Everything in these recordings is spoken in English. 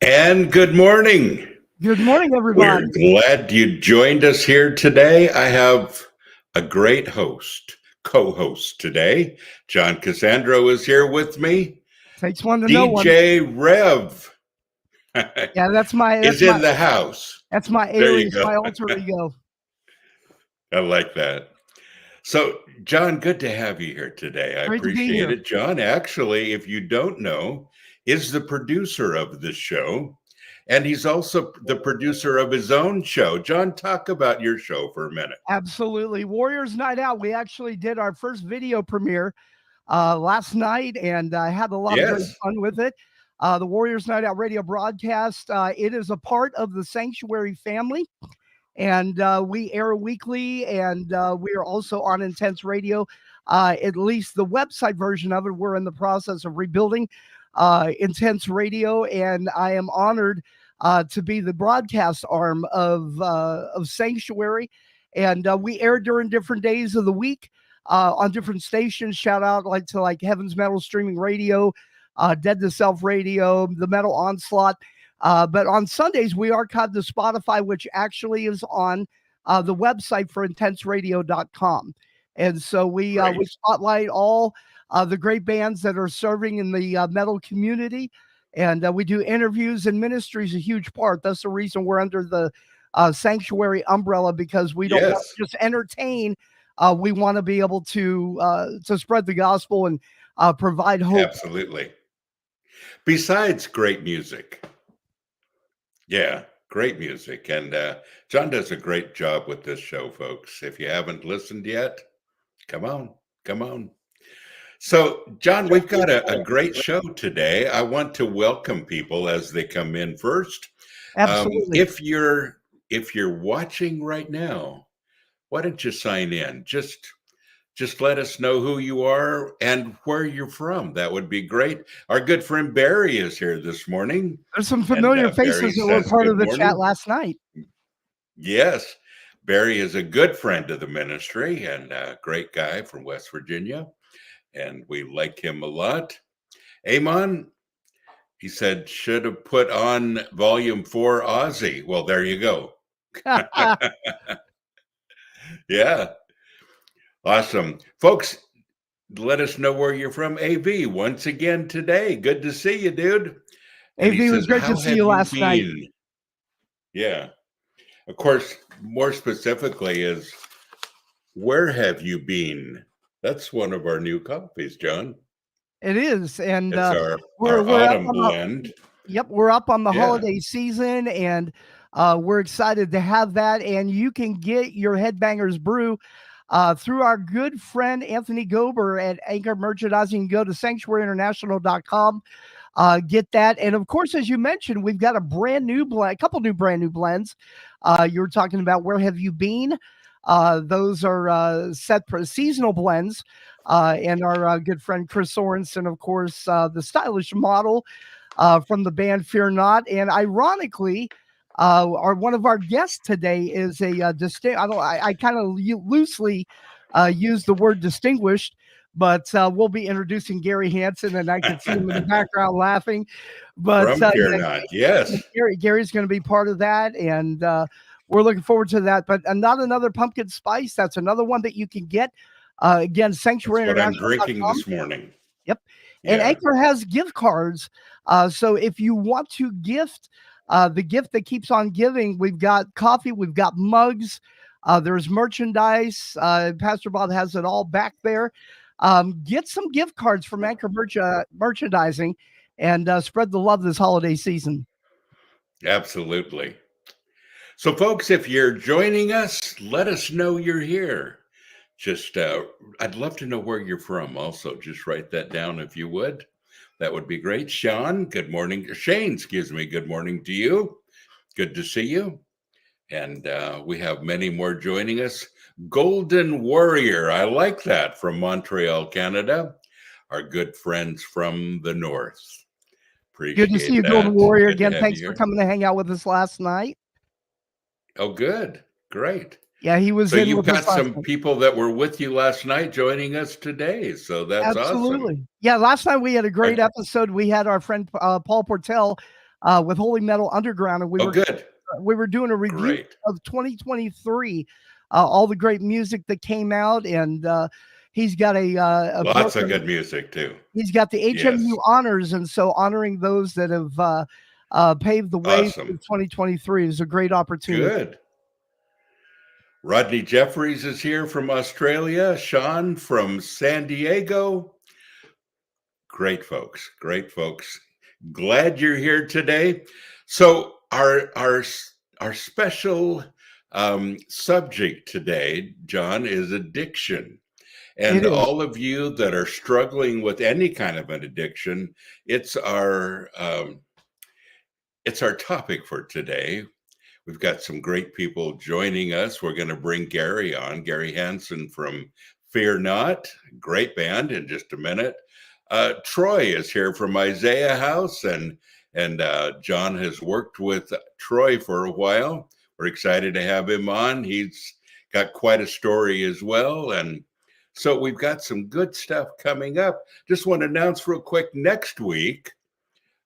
And good morning. Good morning, We're everybody. glad you joined us here today. I have a great co-host today. John Cassandro is here with me. Takes one to know one. DJ Rev Yeah, that's my is in the house. There you alias, go. my alter ego. I like that. So, John, good to have you here today. I Great to be appreciate here. it. John, actually, if you don't know, is the producer of the show. And he's also the producer of his own show. John, talk about your show for a minute. Absolutely. Warriors Night Out. We actually did our first video premiere last night, and I had a lot of great fun with it. The Warriors Night Out radio broadcast. It is a part of the Sanctuary family, and we air weekly, and we are also on Intense Radio. At least the website version of it, we're in the process of rebuilding Intense Radio, and I am honored to be the broadcast arm of Sanctuary. And we air during different days of the week on different stations. Shout out to Heaven's Metal Streaming Radio, Dead to Self Radio, the Metal Onslaught. But on Sundays, we archive to Spotify, which actually is on the website for intenseradio.com. And so we spotlight all the great bands that are serving in the metal community. And we do interviews, and ministry is a huge part. That's the reason we're under the Sanctuary umbrella, because we don't want to just entertain. We want to be able to spread the gospel and provide hope. Absolutely. Besides great music. Yeah, great music. And John does a great job with this show, folks. If you haven't listened yet, come on. So, John, we've got a great show today. I want to welcome people as they come in first. Absolutely. If you're watching right now, why don't you sign in? Just let us know who you are and where you're from. That would be great. Our good friend Barry is here this morning. There's some familiar faces that were part of the chat last night. Yes. Barry is a good friend of the ministry and a great guy from West Virginia. And we like him a lot. Amon, he said, should have put on volume 4 Aussie. Well, there you go. Yeah. Awesome. Folks, let us know where you're from. AV, once again today. Good to see you, dude. And AV, was great to see you last night. Yeah. Of course, more specifically is, where have you been? That's one of our new copies, John. It is. And we're autumn blend. Yep, we're up on the holiday season, and we're excited to have that. And you can get your Headbangers Brew through our good friend Anthony Gober at Anchor Merchandising. Go to sanctuaryinternational.com. Get that. And of course, as you mentioned, we've got a couple new brand new blends. You were talking about Where Have You Been? Those are set for seasonal blends. And our good friend Chris Sorensen, of course, the stylish model from the band Fear Not. And ironically, one of our guests today is a distinct. I kind of loosely use the word distinguished, but we'll be introducing Gary Hanson, and I can see him in the background laughing. But from Fear Not, yes, Gary's going to be part of that, and we're looking forward to that. But not another pumpkin spice. That's another one that you can get. Again, Sanctuary International. What I'm drinking this morning. Yep. And Anchor has gift cards. So if you want to gift the gift that keeps on giving, we've got coffee, we've got mugs, there's merchandise. Pastor Bob has it all back there. Get some gift cards from Anchor Merchandising and spread the love this holiday season. Absolutely. So, folks, if you're joining us, let us know you're here. Just, I'd love to know where you're from. Also, just write that down if you would. That would be great. Shane, good morning to you. Good to see you. And we have many more joining us. Golden Warrior, I like that, from Montreal, Canada. Our good friends from the north. Appreciate Good to see you, Golden Warrior. Again, thanks for coming to hang out with us last night. Oh, good. Great. Yeah, he was. So you've got some people that were with you last night joining us today. So that's absolutely awesome. Yeah, last night we had a great episode. We had our friend Paul Portell with Holy Metal Underground, and Good. We were doing a review of 2023, all the great music that came out, and he's got lots of good music too. He's got the HMU honors, and so honoring those that have paved the way for 2023 is a great opportunity. Good. Rodney Jeffries is here from Australia. Sean from San Diego. Great folks. Great folks. Glad you're here today. So our special subject today, John, is addiction. And all of you that are struggling with any kind of an addiction, it's our topic for today. We've got some great people joining us. We're going to bring Gary on, Gary Hanson from Fear Not, great band, in just a minute. Troy is here from Isaiah House, and John has worked with Troy for a while. We're excited to have him on. He's got quite a story as well, and so we've got some good stuff coming up. Just want to announce real quick, next week,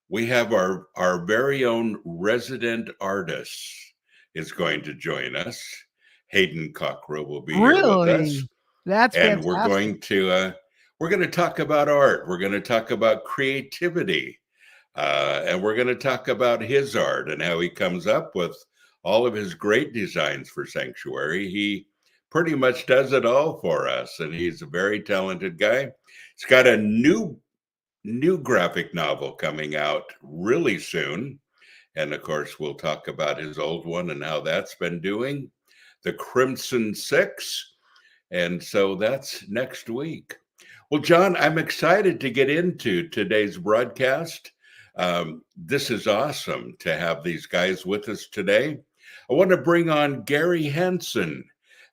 we have our very own resident artist is going to join us. Hayden Cockrell will be here with us. That's and fantastic. We're going to talk about art. We're going to talk about creativity. And we're going to talk about his art and how he comes up with all of his great designs for Sanctuary. He pretty much does it all for us, and he's a very talented guy. He's got a new graphic novel coming out really soon, and of course we'll talk about his old one and how that's been doing, The Crimson Six, and so that's next week. Well, John, I'm excited to get into today's broadcast. This is awesome to have these guys with us today. I want to bring on Gary Hanson.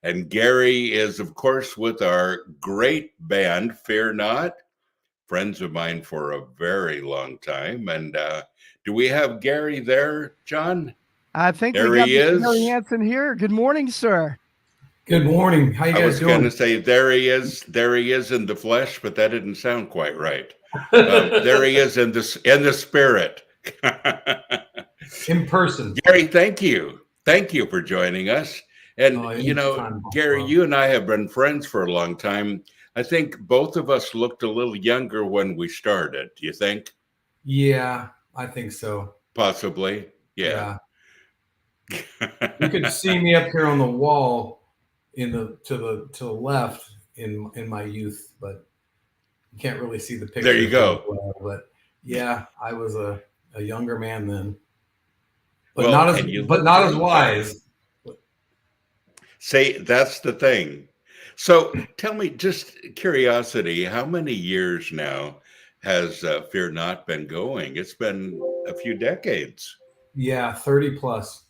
And Gary is, of course, with our great band, Fear Not, friends of mine for a very long time. And do we have Gary there, John? I think there he is. Gary Hanson here. Good morning, sir. Good morning. How you guys doing? I was going to say there he is. There he is in the flesh, but that didn't sound quite right. There he is in the spirit. In person. Gary, thank you. Thank you for joining us. And, Gary, you and I have been friends for a long time. I think both of us looked a little younger when we started. Do you think? Yeah, I think so. Possibly. Yeah. You could see me up here on the wall to the left in my youth, but you can't really see the picture. There you go. But yeah, I was a younger man then. But not as wise. Say, that's the thing. So tell me, just curiosity, how many years now has Fear Not been going? It's been a few decades. Yeah, 30 plus.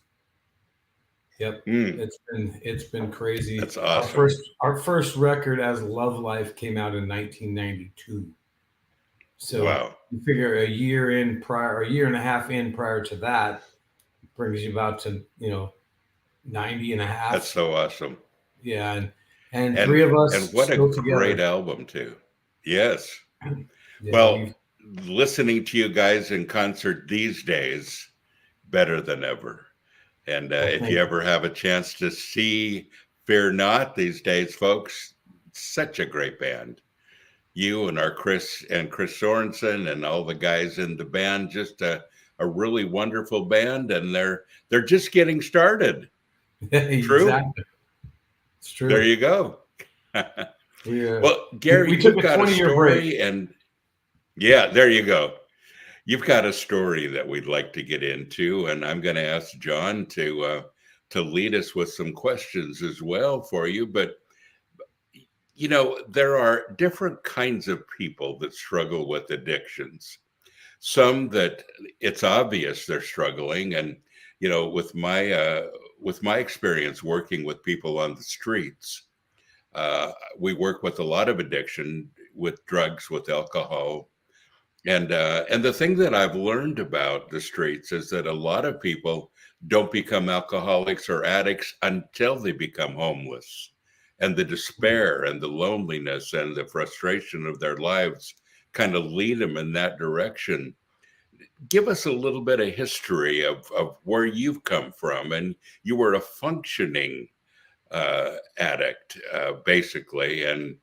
Yep. It's been crazy. That's awesome. Our first record as Love Life came out in 1992. So wow. You figure a year and a half in prior to that brings you about to 90 and a half. That's so awesome. Yeah, and three of us. And what a great album too. Yes. Yeah, well, listening to you guys in concert these days, better than ever. And if you ever have a chance to see Fear Not these days, folks, such a great band. You and our Chris Sorensen and all the guys in the band, just a really wonderful band, and they're just getting started. True? Exactly. It's true. There you go. Well, Gary, you've got a story, and yeah, there you go. You've got a story that we'd like to get into, and I'm going to ask John to lead us with some questions as well for you. But there are different kinds of people that struggle with addictions. Some that it's obvious they're struggling, and with my experience working with people on the streets, we work with a lot of addiction, with drugs, with alcohol. And the thing that I've learned about the streets is that a lot of people don't become alcoholics or addicts until they become homeless. And the despair and the loneliness and the frustration of their lives kind of lead them in that direction. give us a little bit of history of where you've come from. And you were a functioning addict, basically, and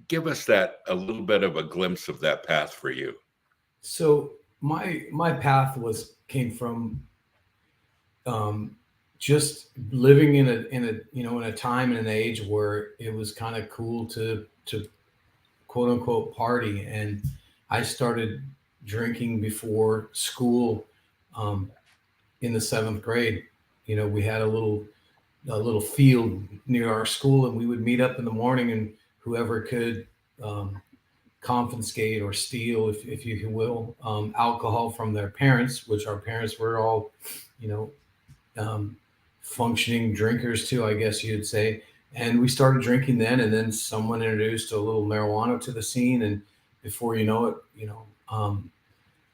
give us that a little bit of a glimpse of that path for you. So my path came from just living in a time and an age where it was kind of cool to quote unquote party, and I started drinking before school in the 7th grade. We had a little field near our school, and we would meet up in the morning, and whoever could confiscate or steal, if you will, alcohol from their parents, which our parents were all, functioning drinkers too, I guess you'd say. And we started drinking then, and then someone introduced a little marijuana to the scene, and before you know it,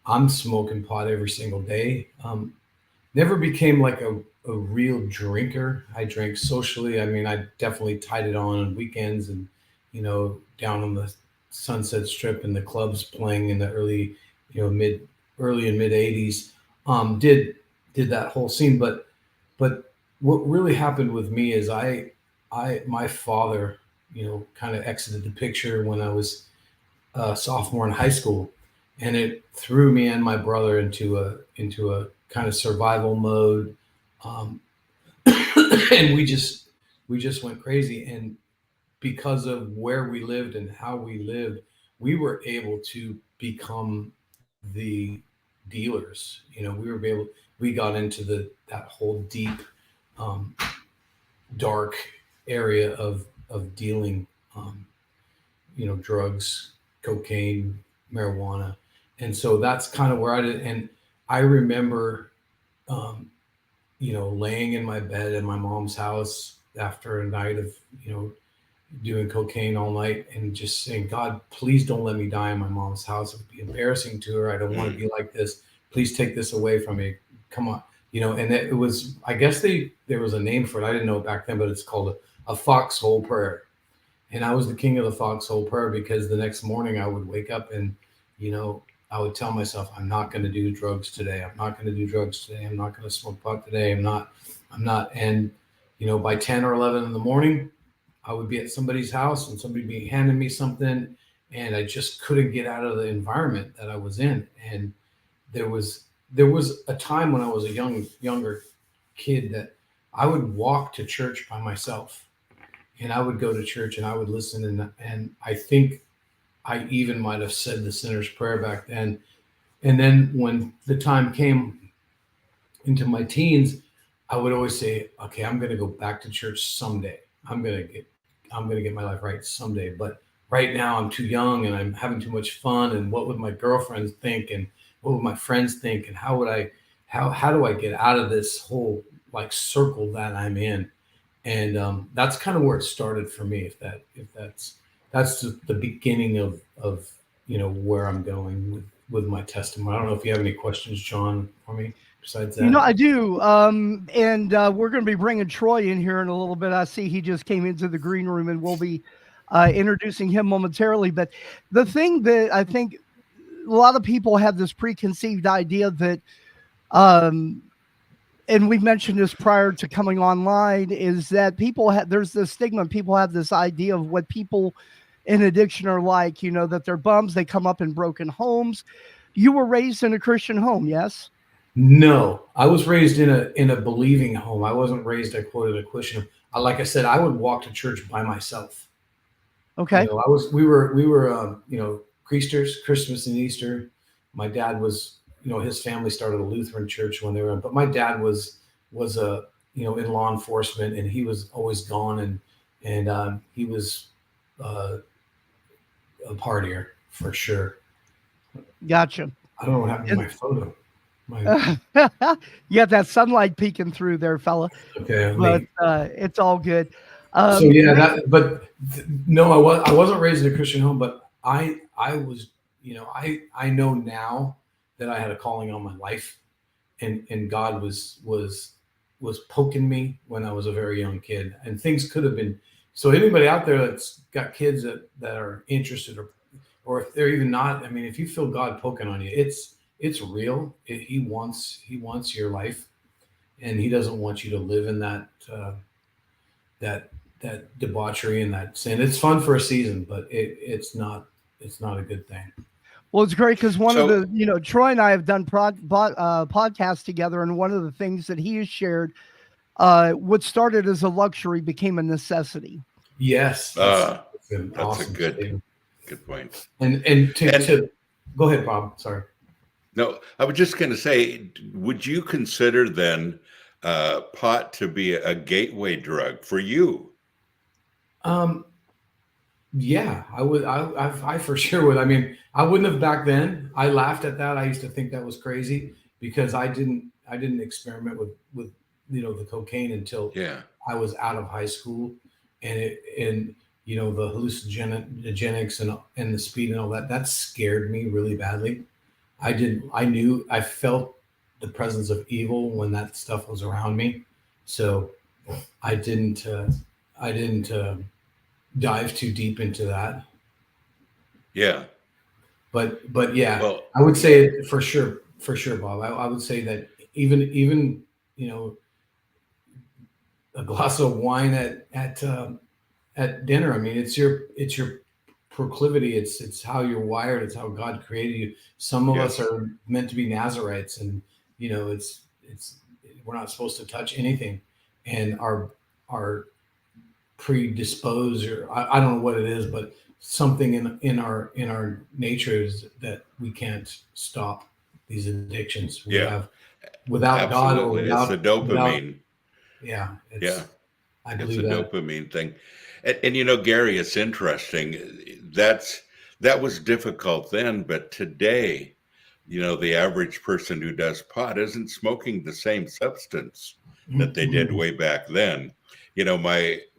I'm smoking pot every single day. Never became like a real drinker. I drank socially. I mean, I definitely tied it on weekends, and down on the Sunset Strip and the clubs playing in the early and mid 80s. Did that whole scene, but what really happened with me is my father, kind of exited the picture when I was a sophomore in high school, and it threw me and my brother into a kind of survival mode, and we just went crazy. And because of where we lived and how we lived, we were able to become the dealers. We got into that whole deep, dark area of dealing, drugs, cocaine, marijuana. And so that's kind of where I did. And I remember, laying in my bed in my mom's house after a night of, doing cocaine all night, and just saying, God, please don't let me die in my mom's house. It would be embarrassing to her. I don't want to be like this. Please take this away from me. Come on. And it was, I guess there was a name for it. I didn't know it back then, but it's called a foxhole prayer. And I was the king of the foxhole prayer, because the next morning I would wake up and, I would tell myself, I'm not going to do drugs today. I'm not going to do drugs today. I'm not going to smoke pot today. I'm not. And, by 10 or 11 in the morning, I would be at somebody's house and somebody be handing me something, and I just couldn't get out of the environment that I was in. And there was a time when I was a younger kid that I would walk to church by myself, and I would go to church and I would listen. And I think I even might have said the sinner's prayer back then. And then when the time came into my teens, I would always say, okay, I'm going to go back to church someday. I'm going to get my life right someday. But right now I'm too young and I'm having too much fun. And what would my girlfriends think? And what would my friends think? And how do I get out of this whole like circle that I'm in? And that's kind of where it started for me. If that's the beginning of where I'm going with my testimony. I don't know if you have any questions, John, for me besides that. I do. And we're going to be bringing Troy in here in a little bit. I see he just came into the green room, and we'll be introducing him momentarily. But the thing that I think a lot of people have this preconceived idea that, and we mentioned this prior to coming online, is that there's this stigma. People have this idea of what people in addiction are like, that they're bums. They come up in broken homes. You were raised in a Christian home, yes? No, I was raised in a believing home. I wasn't raised, I quoted a Christian. Like I said, I would walk to church by myself. Okay. We were Creasters, Christmas and Easter. My dad was, his family started a Lutheran church when they were, but my dad was a, in law enforcement, and he was always gone, and he was a partier for sure. Gotcha. I don't know what happened to my photo. You got that sunlight peeking through there, fella. Okay, but it's all good. So yeah, no, I wasn't raised in a Christian home, but I was, I know now that I had a calling on my life, and God was poking me when I was a very young kid, and things could have been. So anybody out there that's got kids that are interested or if they're even not, I mean, if you feel God poking on you, it's real. He wants your life, and he doesn't want you to live in that debauchery and that sin. It's fun for a season, but it's not a good thing. Well, it's great because one of the, Troy and I have done podcasts together, and one of the things that he has shared, what started as a luxury became a necessity. Yes, that's awesome a good point. And to go ahead, Bob. Sorry. No, I was just going to say, would you consider then pot to be a gateway drug for you? Yeah, I would. I for sure would. I mean, I wouldn't have back then. I laughed at that. I used to think that was crazy because I didn't experiment with the cocaine until I was out of high school, and the hallucinogenics and the speed and all that scared me really badly. I felt the presence of evil when that stuff was around me, so I didn't dive too deep into that. Yeah. But yeah, well, I would say for sure, Bob. I would say that even a glass of wine at dinner. I mean, it's your proclivity. It's how you're wired. It's how God created you. Some of us are meant to be Nazarites, and it's we're not supposed to touch anything, and are predisposed, or I don't know what it is, but something in our nature is that we can't stop these addictions we have without God or without it's the dopamine. I believe it's a dopamine thing. And Gary, it's interesting. That was difficult then, but today, the average person who does pot isn't smoking the same substance that they did way back then.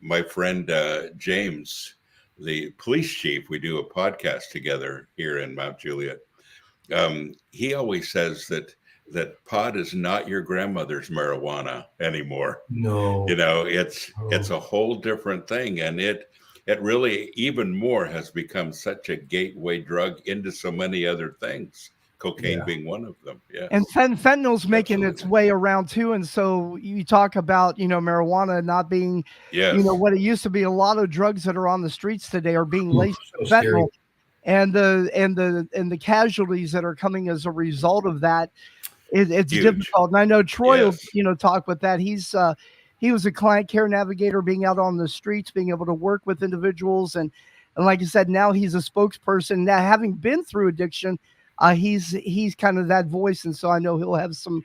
My friend James, the police chief, we do a podcast together here in Mount Juliet. He always says that pot is not your grandmother's marijuana anymore. No, it's a whole different thing, and it really even more has become such a gateway drug into so many other things. Cocaine being one of them. Yeah. And fentanyl's making its way around too. And so you talk about, marijuana not being, what it used to be. A lot of drugs that are on the streets today are being laced with fentanyl. And the casualties that are coming as a result of that, it's huge. Difficult. And I know Troy will, talk with that. He was a client care navigator, being out on the streets, being able to work with individuals. And like I said, now he's a spokesperson. Now, having been through addiction, he's kind of that voice, and so I know he'll have some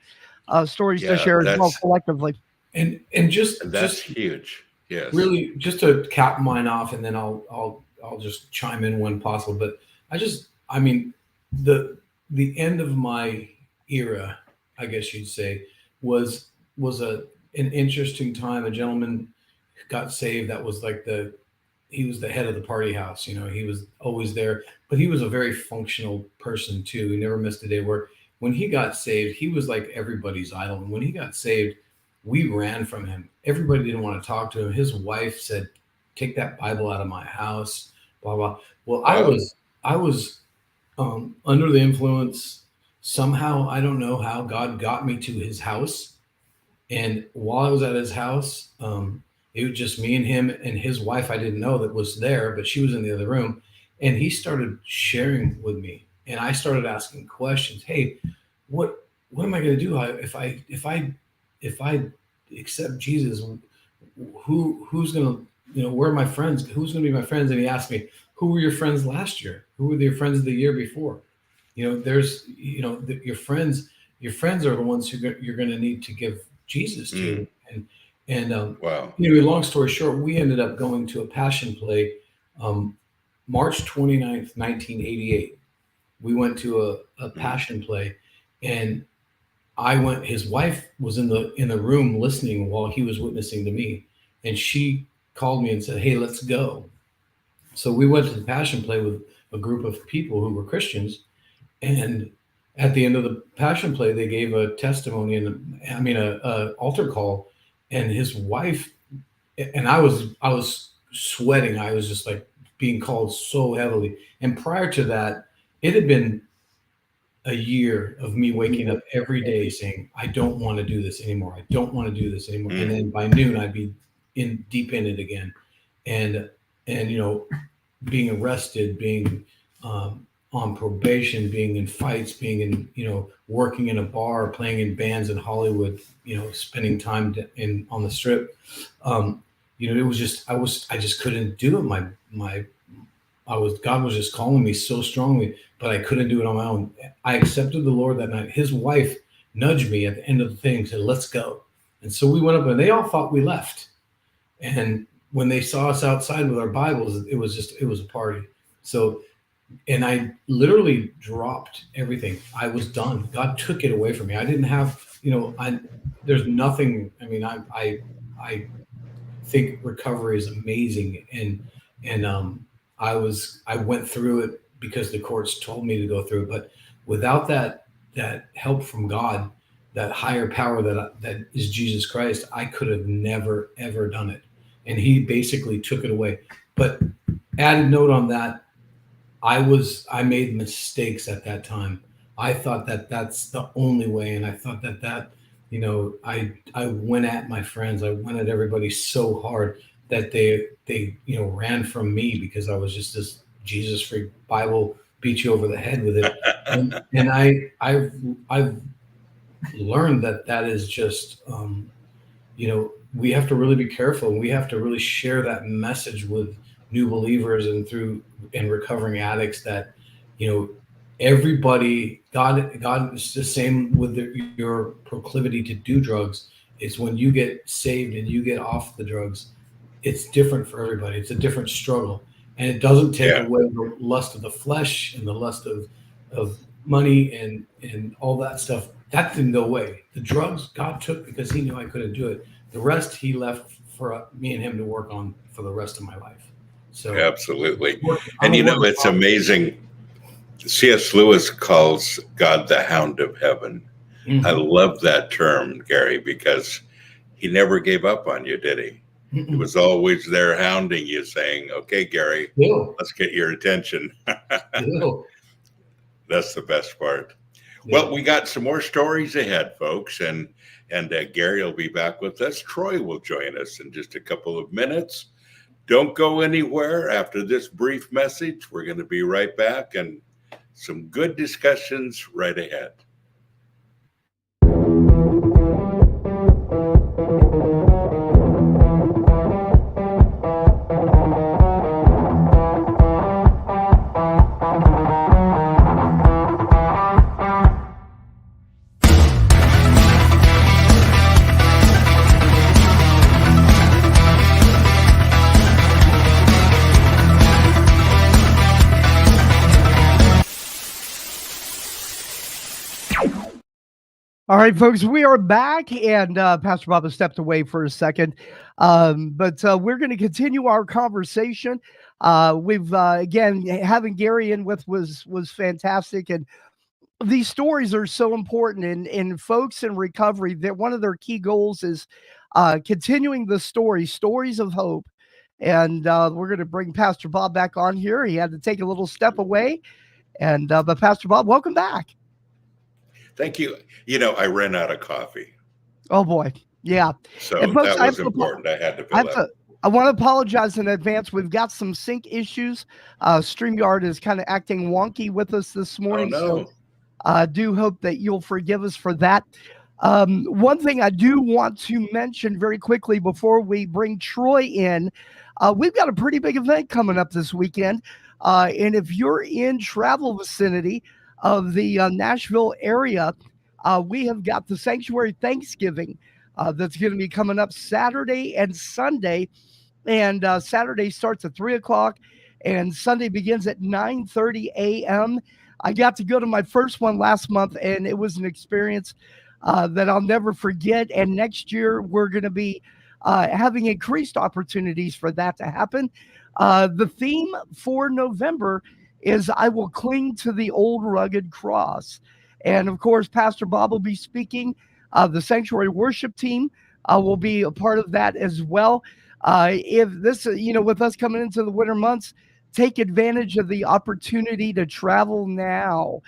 stories to share as well collectively. And that's huge. Yes. Really, just to cap mine off, and then I'll just chime in when possible. But I mean, the end of my era, I guess you'd say, was an interesting time. A gentleman got saved that was like he was the head of the party house. He was always there, but he was a very functional person too. He never missed a day of work. When he got saved, he was like everybody's idol. And when he got saved, we ran from him. Everybody didn't want to talk to him. His wife said, "Take that Bible out of my house," blah, blah. Well, I was under the influence somehow. I don't know how God got me to his house. And while I was at his house, it was just me and him and his wife. I didn't know that was there, but she was in the other room. And he started sharing with me, and I started asking questions. Hey, what am I going to do if I accept Jesus? Who's going to where are my friends? Who's going to be my friends? And he asked me, who were your friends last year? Who were your friends the year before? There's your friends are the ones who you're going to need to give Jesus to. And wow. Long story short, we ended up going to a passion play March 29th, 1988. We went to a passion play, and his wife was in the room listening while he was witnessing to me, and she called me and said, "Hey, let's go." So we went to the passion play with a group of people who were Christians, and at the end of the passion play, they gave a testimony and a altar call. And his wife, and I was sweating. I was just like being called so heavily. And prior to that, it had been a year of me waking up every day saying, I don't want to do this anymore. I don't want to do this anymore. And then by noon, I'd be deep in it again. And, being arrested, being on probation, being in fights, being in, working in a bar, playing in bands in Hollywood, spending time on the Strip. It was just, I just couldn't do it. God was just calling me so strongly, but I couldn't do it on my own. I accepted the Lord that night. His wife nudged me at the end of the thing and said, let's go. And so we went up, and they all thought we left. And when they saw us outside with our Bibles, it was a party. So, and I literally dropped everything. I was done. God took it away from me. I didn't have, there's nothing. I mean, I think recovery is amazing. And I went through it because the courts told me to go through it. But without that help from God, that higher power that is Jesus Christ, I could have never, ever done it. And he basically took it away. But added note on that, I made mistakes at that time. I thought that that's the only way. And I thought that, I went at my friends. I went at everybody so hard that they ran from me because I was just this Jesus freak, Bible beat you over the head with it. and I've learned that is just, we have to really be careful. We have to really share that message with new believers and recovering addicts that, everybody, God is the same with your proclivity to do drugs. It's when you get saved and you get off the drugs, it's different for everybody. It's a different struggle. And it doesn't take away the lust of the flesh and the lust of money and all that stuff. That didn't go away. The drugs God took because he knew I couldn't do it. The rest he left for me and him to work on for the rest of my life. So absolutely. And it's amazing. C.S. Lewis calls God the Hound of Heaven. Mm-hmm. I love that term, Gary, because he never gave up on you, did he? Mm-mm. He was always there hounding you, saying, okay, Gary, let's get your attention. That's the best part. Yeah. Well, we got some more stories ahead, folks, and Gary will be back with us. Troy will join us in just a couple of minutes. Don't go anywhere. After this brief message, we're going to be right back, and some good discussions right ahead. All right, folks, we are back, and Pastor Bob has stepped away for a second, but we're going to continue our conversation. We've again, having Gary in with was fantastic, and these stories are so important. And folks in recovery, that one of their key goals is continuing the stories of hope. And we're going to bring Pastor Bob back on here. He had to take a little step away, and but Pastor Bob, welcome back. Thank you. I ran out of coffee. Oh boy. Yeah. So folks, that was important. I had to fill up. I want to apologize in advance. We've got some sync issues. StreamYard is kind of acting wonky with us this morning. Oh, no. So I do hope that you'll forgive us for that. One thing I do want to mention very quickly before we bring Troy in, we've got a pretty big event coming up this weekend. And if you're in travel vicinity of the Nashville area, we have got the Sanctuary Thanksgiving that's going to be coming up Saturday and Sunday. And Saturday starts at 3:00 and Sunday begins at 9:30 a.m. I got to go to my first one last month, and it was an experience that I'll never forget. And next year, we're going to be having increased opportunities for that to happen. The theme for November is I will cling to the old rugged cross. And of course, Pastor Bob will be speaking. The Sanctuary worship team will be a part of that as well. If this, with us coming into the winter months, take advantage of the opportunity to travel now.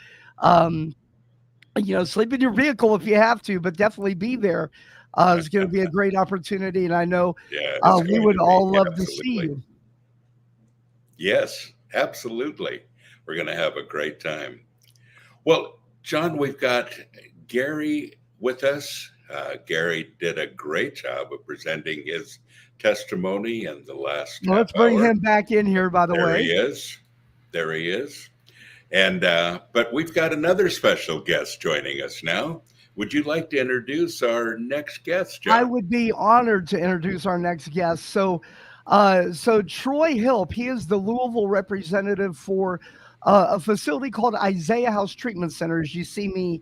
Sleep in your vehicle if you have to, but definitely be there. It's going to be a great opportunity, and I know we would all love to see you. Yes, absolutely. We're going to have a great time. Well, John, we've got Gary with us. Gary did a great job of presenting his testimony in the last half Let's bring hour. him back in here, by the way. There he is. There he is. And but we've got another special guest joining us now. Would you like to introduce our next guest, John? I would be honored to introduce our next guest. So Troy Hilppp, he is the Louisville representative for a facility called Isaiah House Treatment Center. As you see me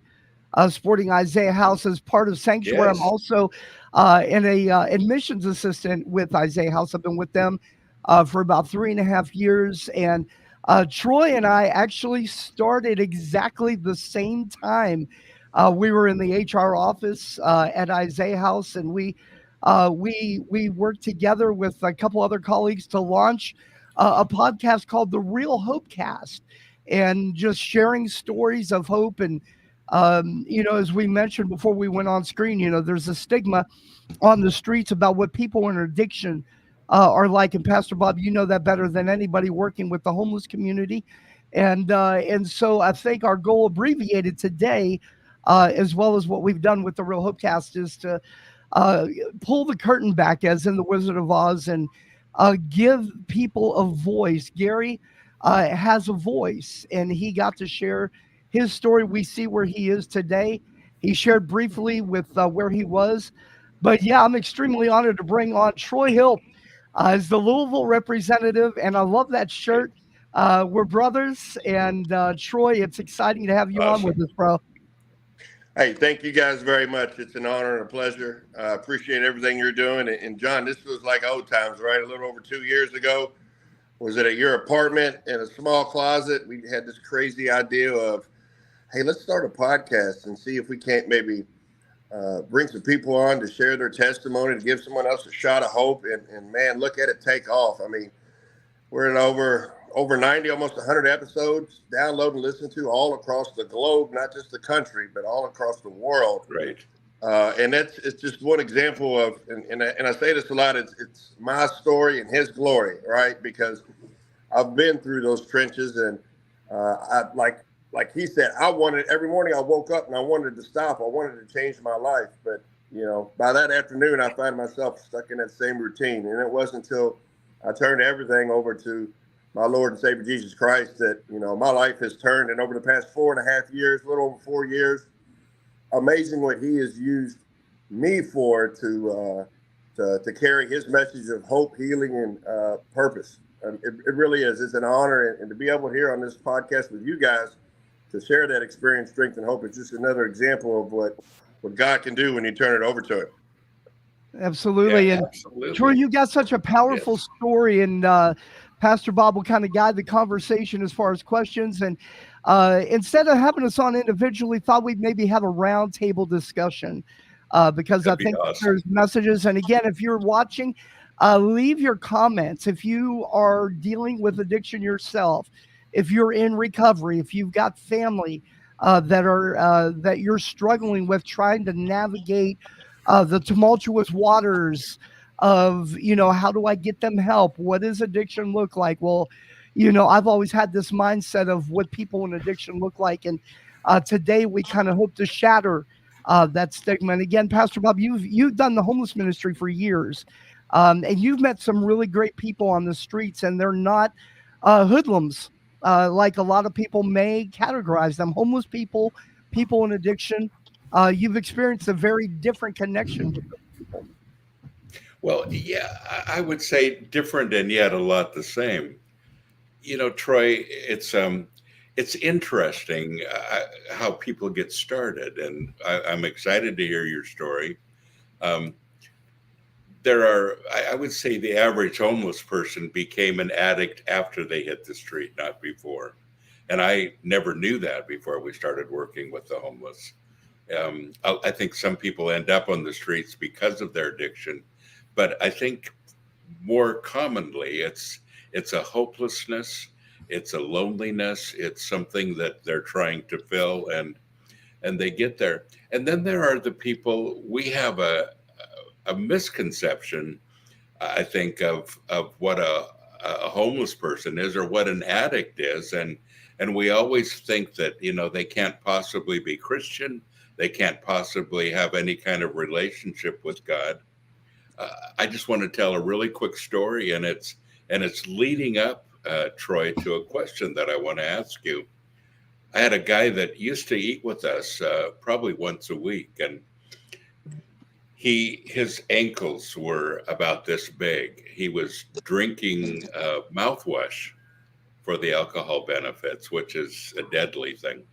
sporting Isaiah House as part of Sanctuary. Yes. I'm also an admissions assistant with Isaiah House. I've been with them for about 3.5 years. And Troy and I actually started exactly the same time. We were in the HR office at Isaiah House, and we worked together with a couple other colleagues to launch a podcast called The Real Hope Cast, and just sharing stories of hope. And as we mentioned before we went on screen, there's a stigma on the streets about what people in addiction are like. And Pastor Bob, you know that better than anybody working with the homeless community. And so I think our goal abbreviated today, as well as what we've done with the Real Hope Cast, is to pull the curtain back, as in the Wizard of Oz, and give people a voice. Gary has a voice, and he got to share his story. We see where he is today. He shared briefly with where he was. But yeah, I'm extremely honored to bring on Troy Hilppp as the Louisville representative. And I love that shirt. We're brothers. And Troy, it's exciting to have you on with us, bro. Hey, thank you guys very much. It's an honor and a pleasure. I appreciate everything you're doing. And John, this was like old times, right? A little over 2 years ago. Was it at your apartment in a small closet? We had this crazy idea of, hey, let's start a podcast and see if we can't maybe bring some people on to share their testimony, to give someone else a shot of hope. And man, look at it take off. I mean, we're in over 90, almost 100 episodes, download and listen to all across the globe, not just the country, but all across the world. Right. And it's just one example of, and I say this a lot, it's my story and his glory, right? Because I've been through those trenches, and I like he said, I wanted, every morning I woke up and I wanted to stop. I wanted to change my life. But, by that afternoon, I find myself stuck in that same routine. And it wasn't until I turned everything over to my Lord and Savior Jesus Christ that, my life has turned. And over the past 4.5 years, a little over 4 years, amazing what he has used me for to carry his message of hope, healing, and purpose. It really is. It's an honor. And to be able to hear on this podcast with you guys, to share that experience, strength, and hope, is just another example of what God can do when you turn it over to him. Absolutely. Yeah, and absolutely. Troy, you got such a powerful story, and Pastor Bob will kind of guide the conversation as far as questions. And instead of having us on individually, thought we'd maybe have a roundtable discussion because That'd I think awesome. there's messages. And again, if you're watching, leave your comments. If you are dealing with addiction yourself, if you're in recovery, if you've got family that you're struggling with, trying to navigate the tumultuous waters of, how do I get them help? What does addiction look like? Well, I've always had this mindset of what people in addiction look like. And today we kind of hope to shatter that stigma. And again, Pastor Bob, you've done the homeless ministry for years. And you've met some really great people on the streets, and they're not hoodlums like a lot of people may categorize them. Homeless people in addiction. You've experienced a very different connection with them. Well, yeah, I would say different and yet a lot the same. Troy, it's interesting how people get started, and I'm excited to hear your story. I would say the average homeless person became an addict after they hit the street, not before. And I never knew that before we started working with the homeless. I think some people end up on the streets because of their addiction, but I think more commonly it's It's a hopelessness. It's a loneliness. It's something that they're trying to fill, and they get there. And then there are the people. We have a misconception, I think, of what a homeless person is or what an addict is, and we always think that, you know, they can't possibly be Christian, they can't possibly have any kind of relationship with God. I just want to tell a really quick story, and it's leading up, Troy, to a question that I want to ask you. I had a guy that used to eat with us probably once a week, and his ankles were about this big. He was drinking mouthwash for the alcohol benefits, which is a deadly thing,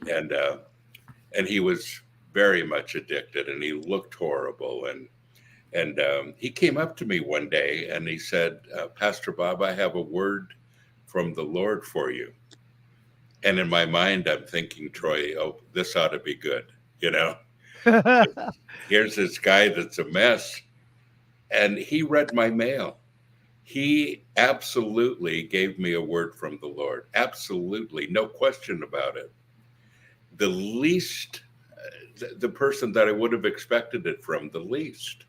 and he was very much addicted, and he looked horrible. And he came up to me one day and he said, Pastor Bob, I have a word from the Lord for you. And in my mind, I'm thinking, Troy, oh, this ought to be good. You know, here's this guy that's a mess. And he read my mail. He absolutely gave me a word from the Lord. Absolutely. No question about it. The least, the person that I would have expected it from, the least.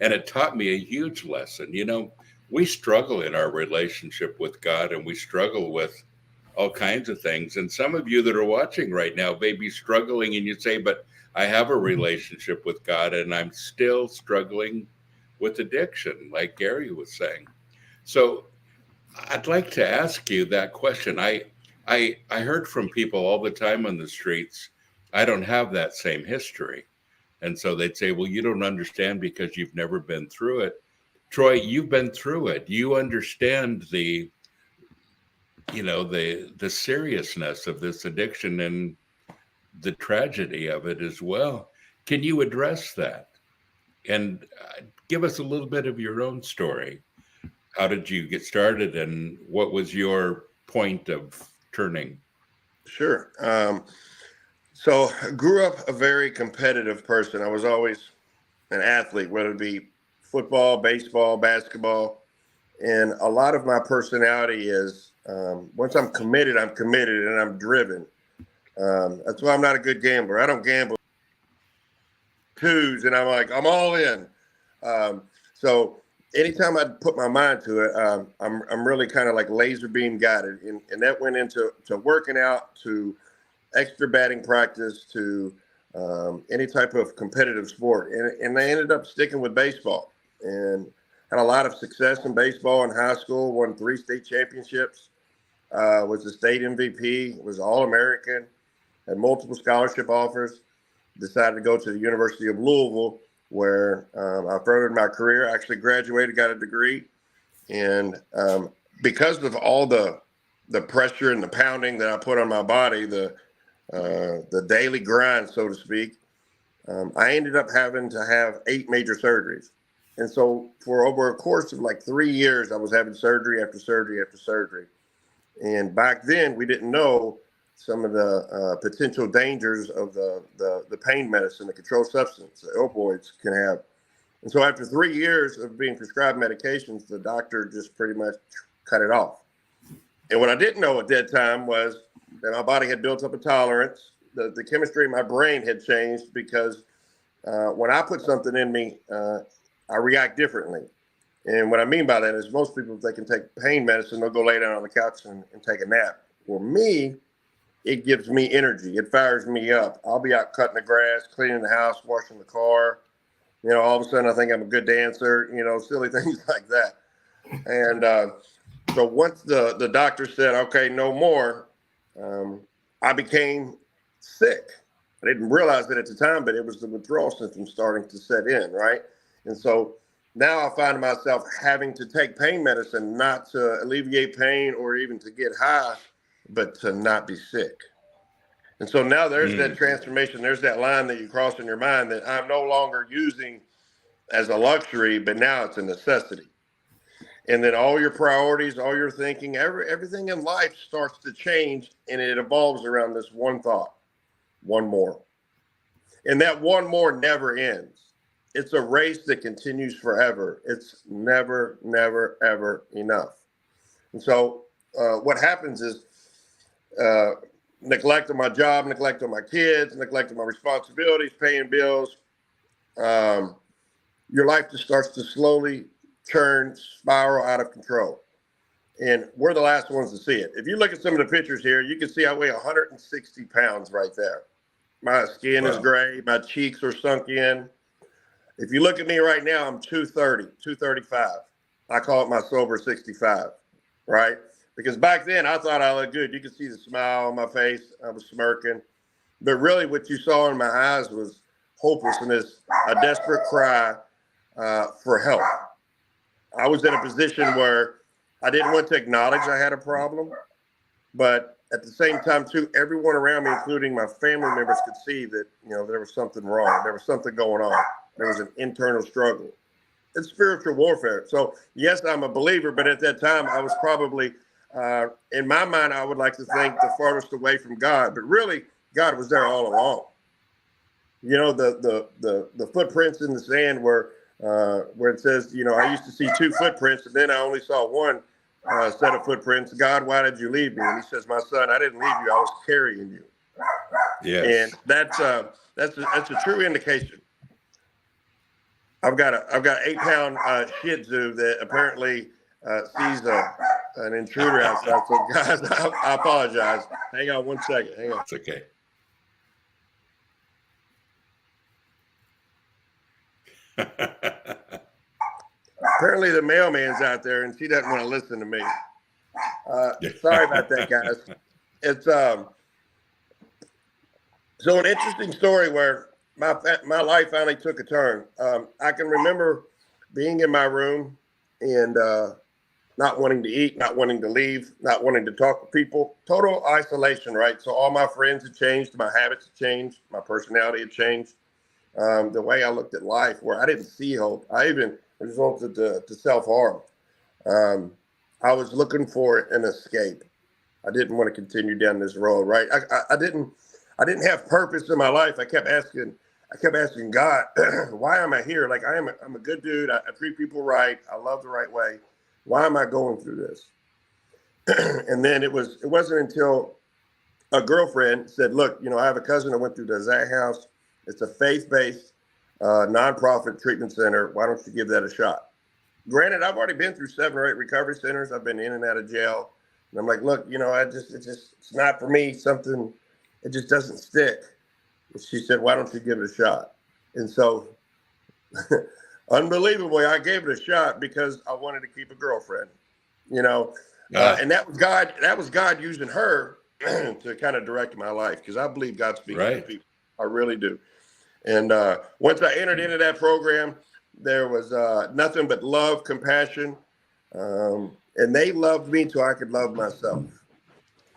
And it taught me a huge lesson. You know, we struggle in our relationship with God, and we struggle with all kinds of things. And some of you that are watching right now may be struggling, and you say, but I have a relationship with God and I'm still struggling with addiction, like Gary was saying. So I'd like to ask you that question. I heard from people all the time on the streets, I don't have that same history. And so they'd say, well, you don't understand because you've never been through it. Troy, you've been through it. You understand the seriousness of this addiction and the tragedy of it as well. Can you address that? And give us a little bit of your own story. How did you get started, and what was your point of turning? Sure. So I grew up a very competitive person. I was always an athlete, whether it be football, baseball, basketball. And a lot of my personality is once I'm committed and I'm driven. That's why I'm not a good gambler. I don't gamble twos and I'm like, I'm all in. So anytime I put my mind to it, I'm really kind of like laser beam guided. And that went into working out, to extra batting practice, to any type of competitive sport. And I ended up sticking with baseball and had a lot of success in baseball in high school, won 3 state championships, was the state MVP, was All-American, had multiple scholarship offers, decided to go to the University of Louisville, where I furthered my career, actually graduated, got a degree. And because of all the pressure and the pounding that I put on my body, the daily grind, so to speak, I ended up having to have 8 major surgeries. And so for over a course of like 3 years, I was having surgery after surgery after surgery. And back then, we didn't know some of the potential dangers of the pain medicine, the controlled substance, the opioids can have. And so after 3 years of being prescribed medications, the doctor just pretty much cut it off. And what I didn't know at that time was that my body had built up a tolerance. The chemistry in my brain had changed because when I put something in me, I react differently. And what I mean by that is most people, if they can take pain medicine, they'll go lay down on the couch and take a nap. For me, it gives me energy. It fires me up. I'll be out cutting the grass, cleaning the house, washing the car. You know, all of a sudden I think I'm a good dancer, you know, silly things like that. And so once the doctor said, okay, no more, I became sick. I didn't realize it at the time, but it was the withdrawal symptoms starting to set in, right? And so now I find myself having to take pain medicine, not to alleviate pain or even to get high, but to not be sick. And so now there's that transformation. There's that line that you cross in your mind that I'm no longer using as a luxury, but now it's a necessity. And then all your priorities, all your thinking, everything in life starts to change, and it evolves around this one thought, one more. And that one more never ends. It's a race that continues forever. It's never, never, ever enough. And so what happens is neglect of my job, neglect of my kids, neglect of my responsibilities, paying bills. Your life just starts to slowly turn, spiral out of control. And we're the last ones to see it. If you look at some of the pictures here, you can see I weigh 160 pounds right there. My skin is gray. My cheeks are sunk in. If you look at me right now, I'm 230, 235. I call it my sober 65, right? Because back then I thought I looked good. You could see the smile on my face. I was smirking. But really what you saw in my eyes was hopelessness, a desperate cry for help. I was in a position where I didn't want to acknowledge I had a problem, but at the same time too, everyone around me, including my family members, could see that, you know, there was something wrong. There was something going on. There was an internal struggle. It's spiritual warfare. So yes, I'm a believer, but at that time I was probably, in my mind, I would like to think the farthest away from God, but really God was there all along. You know, the footprints in the sand where it says, you know, I used to see 2 footprints and then I only saw 1 set of footprints. God, why did you leave me? And he says, my son, I didn't leave you. I was carrying you. Yes. And that's a true indication. I've got an 8-pound Shih Tzu that apparently sees an intruder outside. So guys, I apologize. Hang on 1 second. Hang on. It's okay. Apparently the mailman's out there and she doesn't want to listen to me. Sorry about that, guys. It's so an interesting story where my life finally took a turn. I can remember being in my room and not wanting to eat, not wanting to leave, not wanting to talk to people, total isolation, right? So all my friends had changed, my habits had changed, my personality had changed. The way I looked at life, where I didn't see hope. I even resulted to self-harm. I was looking for an escape. I didn't want to continue down this road, right? I didn't have purpose in my life. I kept asking God, why am I here? Like I'm a good dude. I treat people right. I love the right way. Why am I going through this? And then it wasn't until a girlfriend said, look, you know, I have a cousin that went through the Zach House. It's a faith-based nonprofit treatment center. Why don't you give that a shot? Granted, I've already been through 7 or 8 recovery centers. I've been in and out of jail. And I'm like, look, you know, it's not for me. Something, it just doesn't stick. And she said, why don't you give it a shot? And so unbelievably, I gave it a shot because I wanted to keep a girlfriend, you know, and that was God using her to kind of direct my life. Cause I believe God speaks to people. I really do. And once I entered into that program, there was nothing but love, compassion, and they loved me till I could love myself.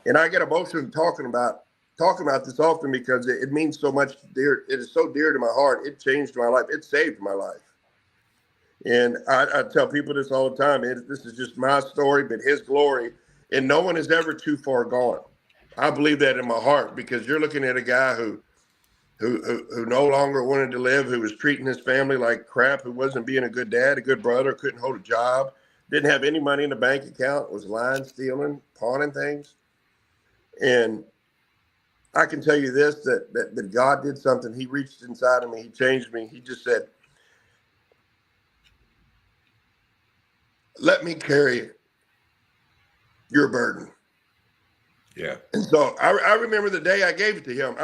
And I get emotional talking about this often because it means so much. Dear, it is so dear to my heart. It changed my life. It saved my life. And I tell people this all the time. This is just my story, but His glory. And no one is ever too far gone. I believe that in my heart because you're looking at a guy who no longer wanted to live, who was treating his family like crap, who wasn't being a good dad, a good brother, couldn't hold a job, didn't have any money in the bank account, was lying, stealing, pawning things. And I can tell you this, that God did something. He reached inside of me. He changed me. He just said, let me carry your burden. Yeah. And so I remember the day I gave it to him.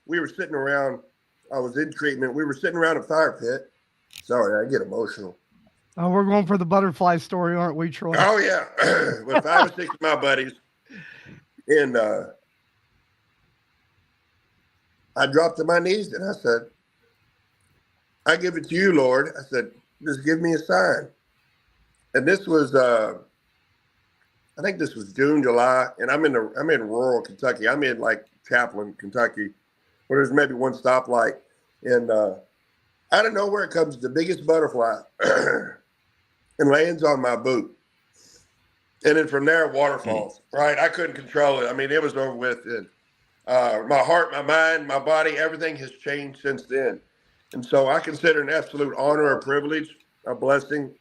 We were sitting around, I was in treatment. We were sitting around a fire pit. Sorry, I get emotional. Oh, we're going for the butterfly story, aren't we, Troy? Oh, yeah. With 5 or 6 of my buddies. And I dropped to my knees and I said, I give it to you, Lord. I said, just give me a sign. And this was, I think this was June, July, and I'm in rural Kentucky. I'm in like Chaplin, Kentucky, where there's maybe one stoplight. And out of nowhere comes the biggest butterfly and lands on my boot. And then from there, waterfalls, right? I couldn't control it. I mean, it was over with. And my heart, my mind, my body, everything has changed since then. And so I consider it an absolute honor, a privilege, a blessing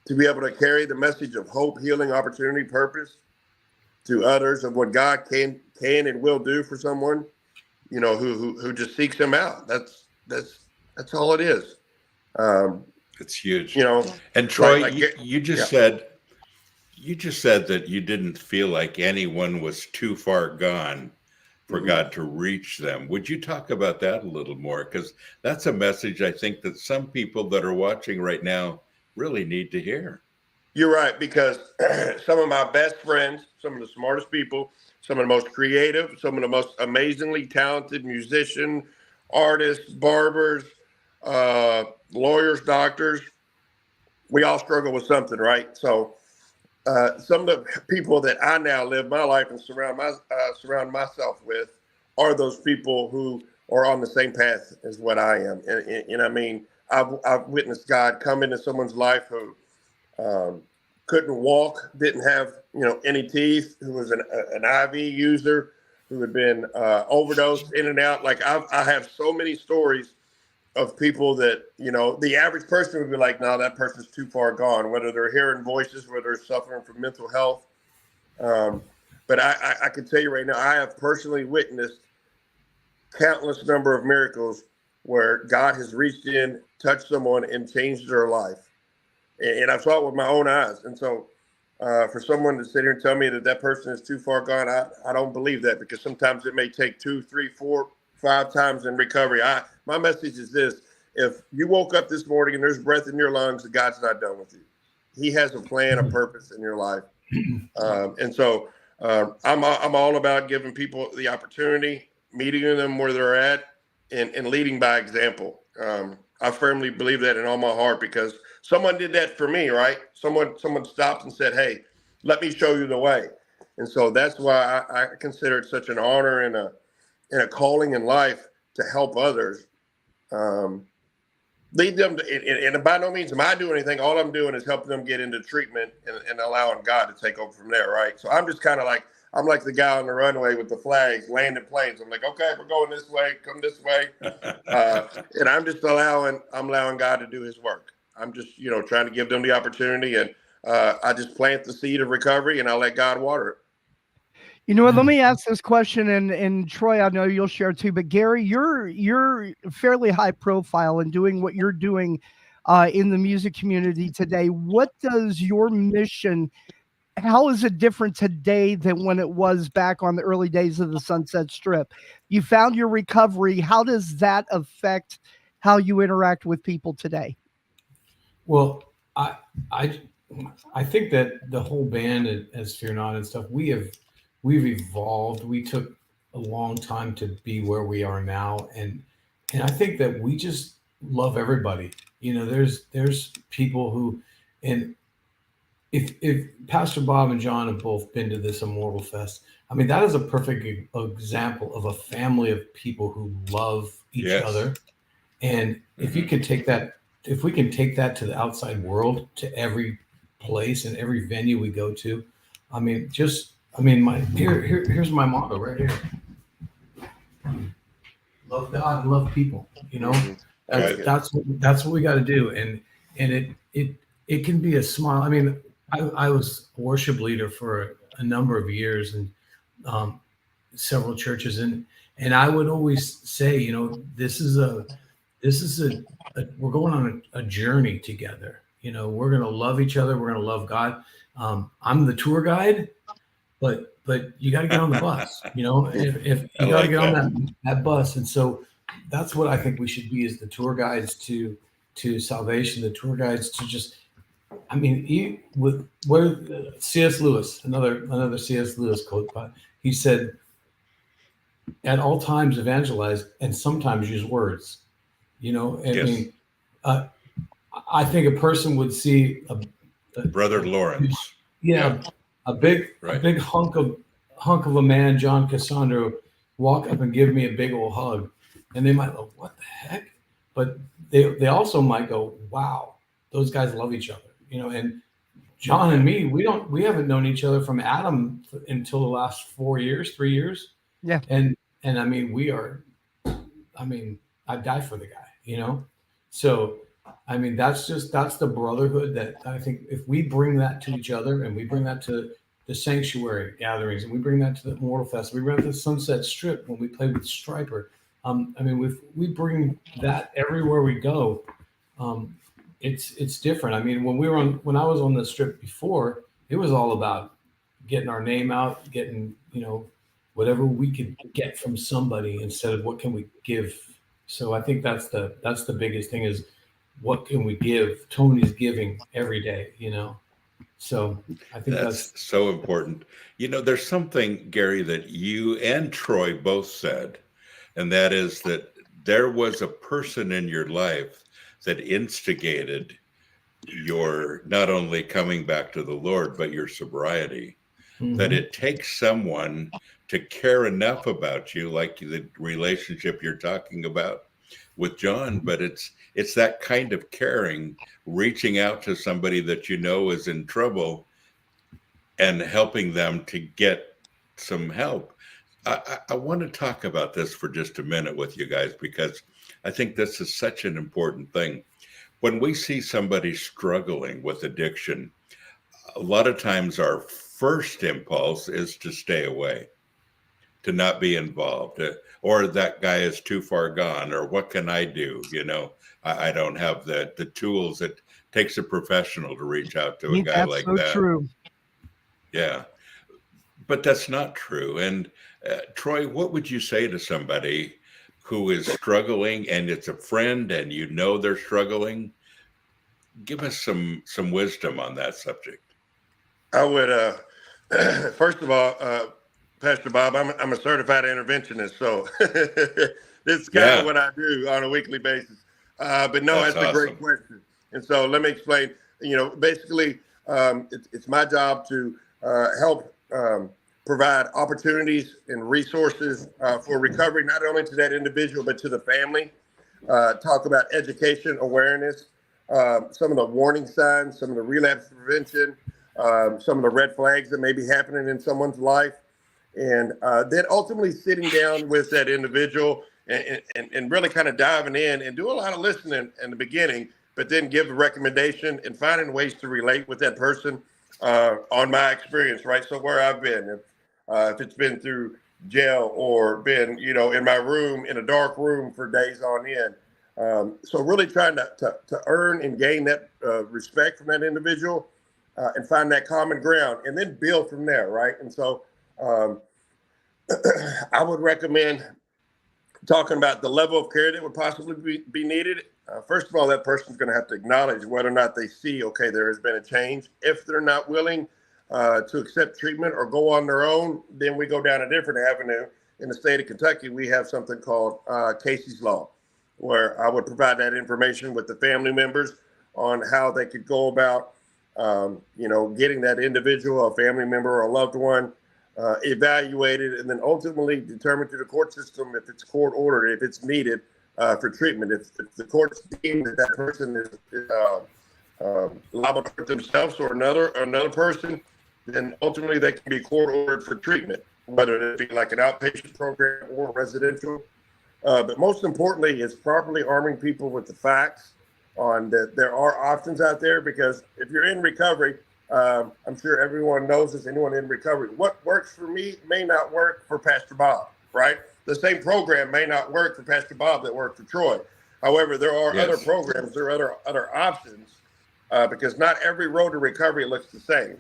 to be able to carry the message of hope, healing, opportunity, purpose to others of what God can and will do for someone, you know, who just seeks him out. That's all it is. It's huge. You know, and Troy, like you just yeah. said that you didn't feel like anyone was too far gone for God to reach them. Would you talk about that a little more? Because that's a message I think that some people that are watching right now really need to hear. You're right, because some of my best friends, some of the smartest people, some of the most creative, some of the most amazingly talented musicians, artists, barbers, lawyers, doctors, we all struggle with something, right? So some of the people that I now live my life and surround myself with are those people who are on the same path as what I am. And I mean, I've witnessed God come into someone's life who couldn't walk, didn't have, you know, any teeth, who was an IV user, who had been overdosed in and out. Like I have so many stories of people that, you know, the average person would be like, no, that person's too far gone, whether they're hearing voices, whether they're suffering from mental health. But I can tell you right now, I have personally witnessed countless number of miracles where God has reached in, touched someone, and changed their life. And I saw it with my own eyes. And so for someone to sit here and tell me that person is too far gone, I don't believe that, because sometimes it may take 2, 3, 4, 5 times in recovery. My message is this: if you woke up this morning and there's breath in your lungs, God's not done with you. He has a plan, a purpose in your life. And so I'm all about giving people the opportunity, meeting them where they're at, and leading by example. I firmly believe that in all my heart, because someone did that for me, right? Someone stopped and said, hey, let me show you the way. And so that's why I consider it such an honor and a calling in life to help others, lead them to, and by no means am I doing anything. All I'm doing is helping them get into treatment and allowing God to take over from there, right? So I'm just kind of like, I'm like the guy on the runway with the flags, landing planes. I'm like, okay, we're going this way, come this way. And I'm just allowing God to do his work. I'm just, you know, trying to give them the opportunity, and I just plant the seed of recovery, and I let God water it. You know what? Let me ask this question, and Troy, I know you'll share too. But Gary, you're fairly high profile in doing what you're doing in the music community today. What does your mission? How is it different today than when it was back on the early days of the Sunset Strip? You found your recovery. How does that affect how you interact with people today? Well, I think that the whole band, as Fear Not and stuff, we've evolved. We took a long time to be where we are now, and I think that we just love everybody. You know, there's people who, and if Pastor Bob and John have both been to this Immortal Fest, I mean, that is a perfect example of a family of people who love each other. And if you could take that, if we can take that to the outside world, to every place and every venue we go to, I mean, here's my motto right here: love God and love people. You know, that's what we got to do. And it can be a smile. I mean, I was a worship leader for a number of years and several churches, and I would always say, you know, this is we're going on a journey together. You know, we're going to love each other. We're going to love God. I'm the tour guide, but you got to get on the bus. You know, if you got to get on that bus, and so that's what I think we should be, as the tour guides to salvation, the tour guides to just. I mean, where C.S. Lewis, another C.S. Lewis quote, he said, "At all times evangelize, and sometimes use words." You know, I mean, I think a person would see Brother Lawrence, a big hunk of a man, John Cassandra, walk up and give me a big old hug, and they might go, "What the heck?" But they also might go, "Wow, those guys love each other." You know, and John and me, we haven't known each other from Adam until the last 3 years. Yeah. And I mean, I'd die for the guy, you know? So I mean, that's the brotherhood that I think if we bring that to each other and we bring that to the Sanctuary gatherings and we bring that to the Mortal Fest, we bring that to the Sunset Strip when we play with Striper. I mean, we bring that everywhere we go. Um, it's different. I mean, when I was on the Strip before, it was all about getting our name out, getting, whatever we could get from somebody instead of what can we give. So I think that's the biggest thing is what can we give? Tony's giving every day, So I think That's so important. There's something, Gary, that you and Troy both said, and that is that there was a person in your life that instigated your not only coming back to the Lord, but your sobriety. That it takes someone to care enough about you, like the relationship you're talking about with John, but it's that kind of caring, reaching out to somebody that you know is in trouble and helping them to get some help. I want to talk about this for just a minute with you guys, because I think this is such an important thing. When we see somebody struggling with addiction, a lot of times our first impulse is to stay away, to not be involved, or that guy is too far gone, or what can I do? I don't have the tools. It takes a professional to reach out to a guy That's like so that. true. Yeah, but that's not true. And Troy, what would you say to somebody who is struggling and it's a friend and they're struggling? Give us some wisdom on that subject. I would, first of all, Pastor Bob, I'm a certified interventionist, so this is kind of what I do on a weekly basis. But no, that's a great question. And so let me explain. Basically, it's my job to help provide opportunities and resources for recovery, not only to that individual, but to the family. Talk about education, awareness, some of the warning signs, some of the relapse prevention, some of the red flags that may be happening in someone's life. And then ultimately sitting down with that individual and really kind of diving in and do a lot of listening in the beginning, but then give a recommendation and finding ways to relate with that person on my experience, right? So where I've been, if it's been through jail or been, in my room, in a dark room for days on end. So really trying to earn and gain that respect from that individual and find that common ground and then build from there, right? And so I would recommend talking about the level of care that would possibly be needed. First of all, that person's going to have to acknowledge whether or not they see, okay, there has been a change. If they're not willing to accept treatment or go on their own, then we go down a different avenue. In the state of Kentucky, we have something called Casey's Law, where I would provide that information with the family members on how they could go about, getting that individual, a family member or a loved one evaluated, and then ultimately determined through the court system if it's court ordered, if it's needed for treatment. If the court's deemed that person is liable to hurt themselves or another person, then ultimately they can be court ordered for treatment, whether it be like an outpatient program or residential. But most importantly, is properly arming people with the facts on that there are options out there, because if you're in recovery, I'm sure everyone knows this, anyone in recovery, what works for me may not work for Pastor Bob, right? The same program may not work for Pastor Bob that worked for Troy. However, there are other programs, there are other options, because not every road to recovery looks the same.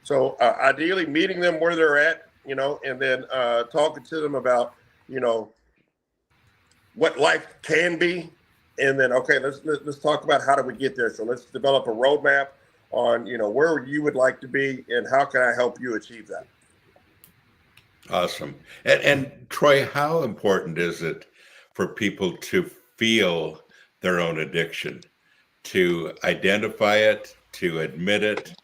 So ideally meeting them where they're at, and then talking to them about, what life can be. And then, okay, let's talk about how do we get there. So let's develop a roadmap on, where you would like to be and how can I help you achieve that. Awesome. And Troy, how important is it for people to feel their own addiction, to identify it, to admit it,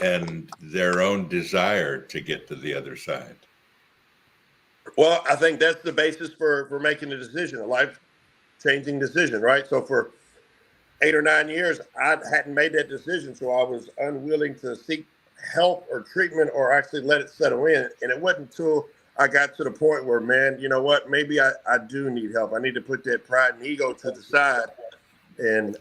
and their own desire to get to the other side? Well, I think that's the basis for making a decision, a life-changing decision, right? So for 8 or 9 years, I hadn't made that decision, so I was unwilling to seek help or treatment or actually let it settle in. And it wasn't until I got to the point where, man, you know what, maybe I do need help. I need to put that pride and ego to the side and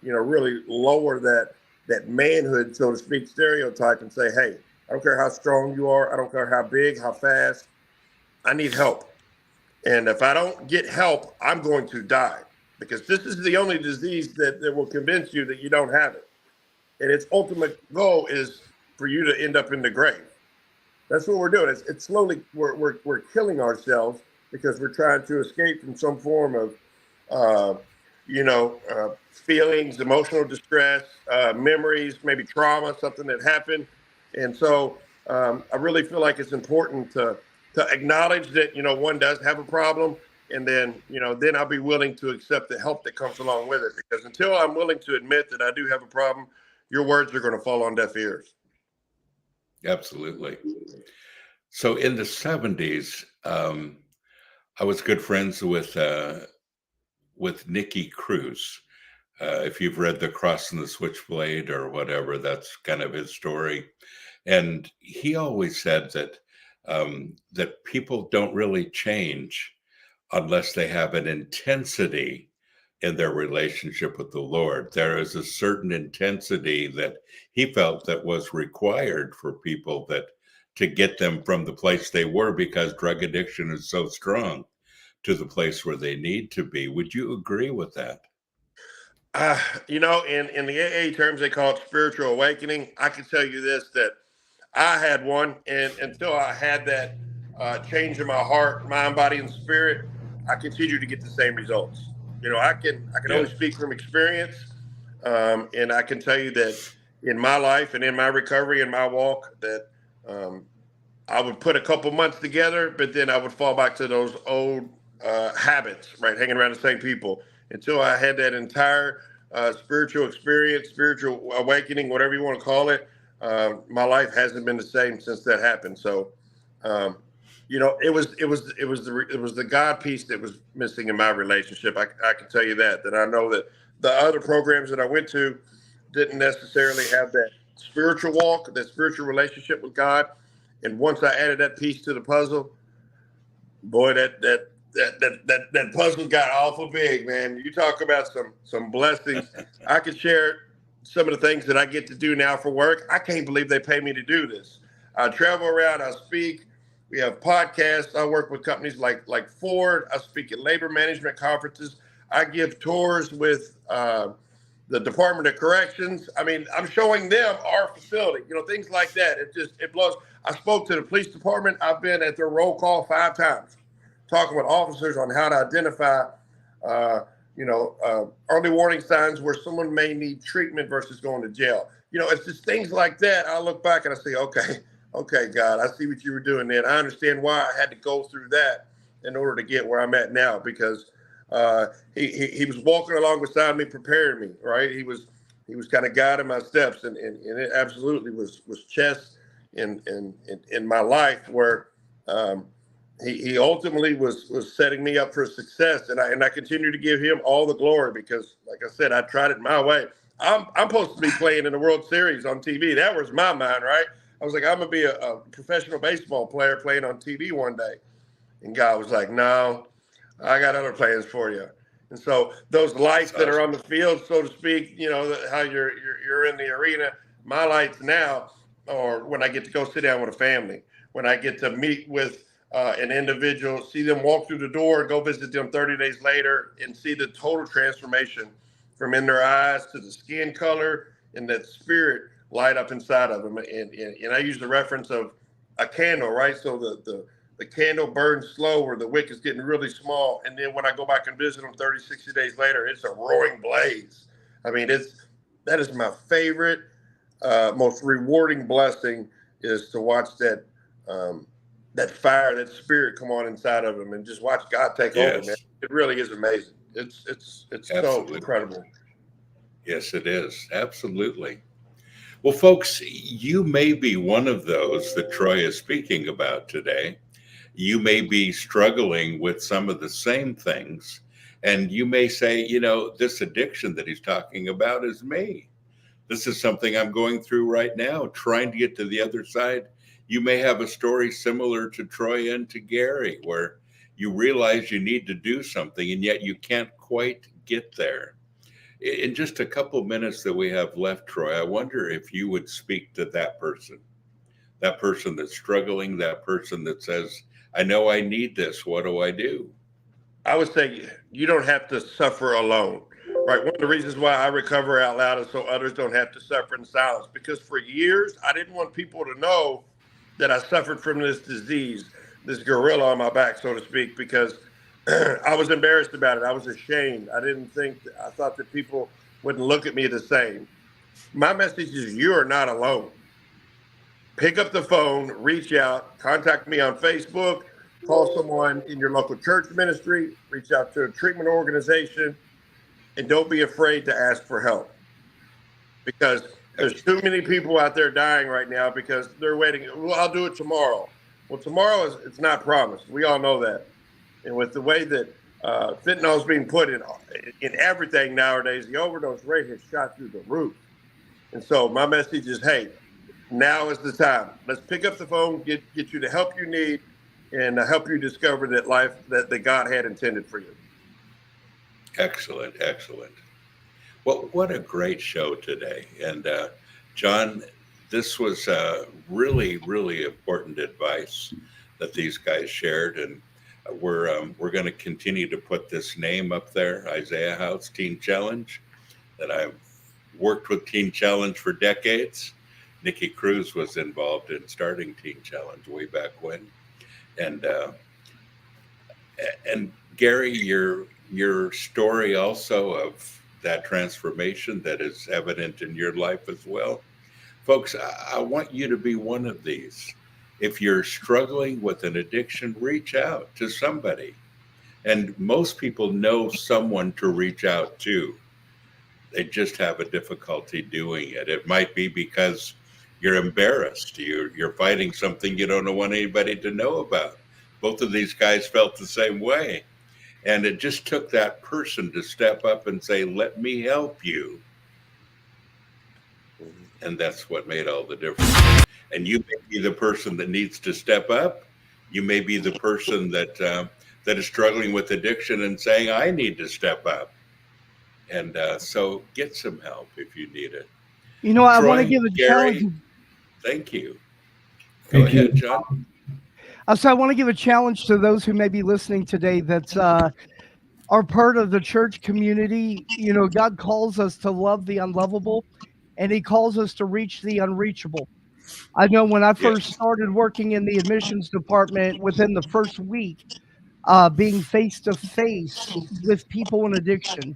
really lower that manhood, so to speak, stereotype, and say, hey, I don't care how strong you are, I don't care how big, how fast, I need help. And if I don't get help, I'm going to die, because this is the only disease that will convince you that you don't have it. And its ultimate goal is for you to end up in the grave. That's what we're doing. It's slowly, we're killing ourselves because we're trying to escape from some form of, feelings, emotional distress, memories, maybe trauma, something that happened. And so I really feel like it's important to acknowledge that, one does have a problem. And then, then I'll be willing to accept the help that comes along with it. Because until I'm willing to admit that I do have a problem, your words are going to fall on deaf ears. Absolutely. So in the 70s, I was good friends with Nicky Cruz. If you've read The Cross and the Switchblade or whatever, that's kind of his story. And he always said that that people don't really change unless they have an intensity in their relationship with the Lord. There is a certain intensity that he felt that was required for people to get them from the place they were, because drug addiction is so strong, to the place where they need to be. Would you agree with that? In the AA terms, they call it spiritual awakening. I can tell you this, that I had one, and until I had that change in my heart, mind, body, and spirit, I continue to get the same results. I can only speak from experience, and I can tell you that in my life and in my recovery and my walk, that I would put a couple months together, but then I would fall back to those old habits, right? Hanging around the same people, until I had that entire spiritual experience, spiritual awakening, whatever you want to call it. My life hasn't been the same since that happened. So, it was the God piece that was missing in my relationship. I can tell you that I know that the other programs that I went to didn't necessarily have that spiritual walk, that spiritual relationship with God. And once I added that piece to the puzzle, boy, that puzzle got awful big, man. You talk about some blessings. I could share some of the things that I get to do now for work. I can't believe they pay me to do this. I travel around, I speak. We have podcasts. I work with companies like Ford. I speak at labor management conferences. I give tours with the Department of Corrections. I mean, I'm showing them our facility, things like that. It blows. I spoke to the police department. I've been at their roll call 5 times, talking with officers on how to identify, early warning signs where someone may need treatment versus going to jail. It's just things like that. I look back and I say, okay, God, I see what you were doing then. I understand why I had to go through that in order to get where I'm at now, because he was walking along beside me, preparing me, right? He was kind of guiding my steps, and it absolutely was chess in my life, where he ultimately was setting me up for success, and I continue to give him all the glory, because, like I said, I tried it my way. I'm supposed to be playing in the World Series on TV. That was my mind, right? I was like, I'm gonna be a professional baseball player playing on TV one day, and God was like, no, I got other plans for you. And so those lights that are on the field, so to speak, how you're in the arena. My lights now are when I get to go sit down with a family, when I get to meet with an individual, see them walk through the door, go visit them 30 days later, and see the total transformation from in their eyes to the skin color and that spirit light up inside of them. And I use the reference of a candle, right? So the candle burns slow, or the wick is getting really small. And then when I go back and visit them 30, 60 days later, it's a roaring blaze. I mean, that is my favorite, most rewarding blessing, is to watch that fire, that spirit come on inside of them, and just watch God take over, man. It really is amazing. It's so incredible. Yes, it is. Absolutely. Well, folks, you may be one of those that Troy is speaking about today. You may be struggling with some of the same things, and you may say, this addiction that he's talking about is me. This is something I'm going through right now, trying to get to the other side. You may have a story similar to Troy and to Gary, where you realize you need to do something, and yet you can't quite get there. In just a couple minutes that we have left, Troy, I wonder if you would speak to that person that's struggling, that person that says, I know I need this. What do I do? I would say you don't have to suffer alone, right? One of the reasons why I recover out loud is so others don't have to suffer in silence. Because for years, I didn't want people to know that I suffered from this disease, this gorilla on my back, so to speak, because I was embarrassed about it. I was ashamed. I thought that people wouldn't look at me the same. My message is you are not alone. Pick up the phone, reach out, contact me on Facebook, call someone in your local church ministry, reach out to a treatment organization, and don't be afraid to ask for help. Because there's too many people out there dying right now because they're waiting. Well, I'll do it tomorrow. Well, tomorrow it's not promised. We all know that. And with the way that fentanyl is being put in everything nowadays, the overdose rate has shot through the roof. And so my message is, hey, now is the time. Let's pick up the phone, get you the help you need, and help you discover that life that God had intended for you. Excellent. Well, what a great show today. And John, this was really, really important advice that these guys shared. And we're going to continue to put this name up there, Isaiah House Teen Challenge, that I've worked with Teen Challenge for decades. Nikki Cruz was involved in starting Teen Challenge way back when. And Gary, your story also of that transformation that is evident in your life as well. Folks, I want you to be one of these. If you're struggling with an addiction, reach out to somebody. And most people know someone to reach out to. They just have a difficulty doing it. It might be because you're embarrassed. You're fighting something you don't want anybody to know about. Both of these guys felt the same way. And it just took that person to step up and say, let me help you. And that's what made all the difference. And you may be the person that needs to step up. You may be the person that is struggling with addiction and saying, I need to step up. And so get some help if you need it. You know, I Troy, want to give a Gary, challenge. Thank you. Thank Go ahead, you. John. So I want to give a challenge to those who may be listening today that are part of the church community. You know, God calls us to love the unlovable, and he calls us to reach the unreachable. I know when I first started working in the admissions department, within the first week, being face to face with people in addiction,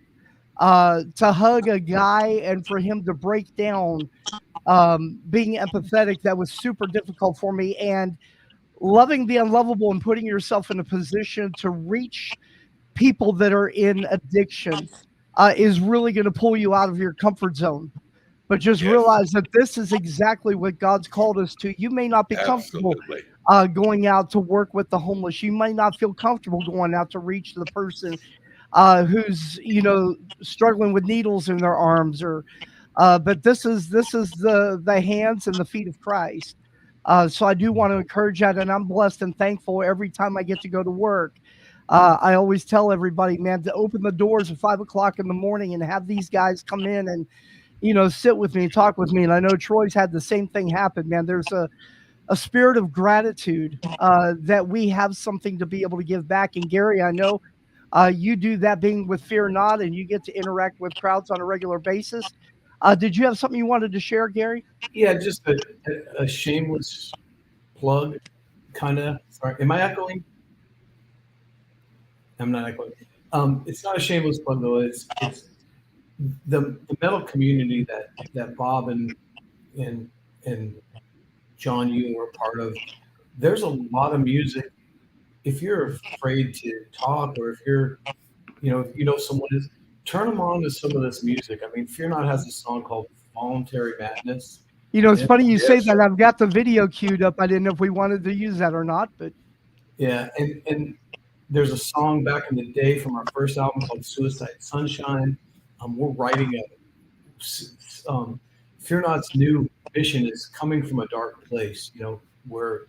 to hug a guy and for him to break down, being empathetic, that was super difficult for me. And loving the unlovable and putting yourself in a position to reach people that are in addiction is really going to pull you out of your comfort zone. But just realize that this is exactly what God's called us to. You may not be comfortable going out to work with the homeless. You may not feel comfortable going out to reach the person who's, you know, struggling with needles in their arms, or but this is the hands and the feet of Christ. So I do want to encourage that, and I'm blessed and thankful every time I get to go to work. I always tell everybody, man, to open the doors at 5 o'clock in the morning and have these guys come in and, you know, sit with me and talk with me. And I know Troy's had the same thing happen, man. There's a spirit of gratitude that we have something to be able to give back. And Gary, I know you do that, being with Fear Not, and you get to interact with crowds on a regular basis. Did you have something you wanted to share, Gary? Yeah, just a shameless plug, kind of. Sorry, am I echoing? I'm not echoing. It's not a shameless plug though. It's the metal community that Bob and John, you were part of. There's a lot of music. If you're afraid to talk, or if you're, if you know someone is, turn them on to some of this music. I mean, Fear Not has a song called Voluntary Madness. You know, it's funny you say that. I've got the video queued up. I didn't know if we wanted to use that or not, but yeah, and there's a song back in the day from our first album called Suicide Sunshine. We're writing Fear Not's new mission is coming from a dark place, where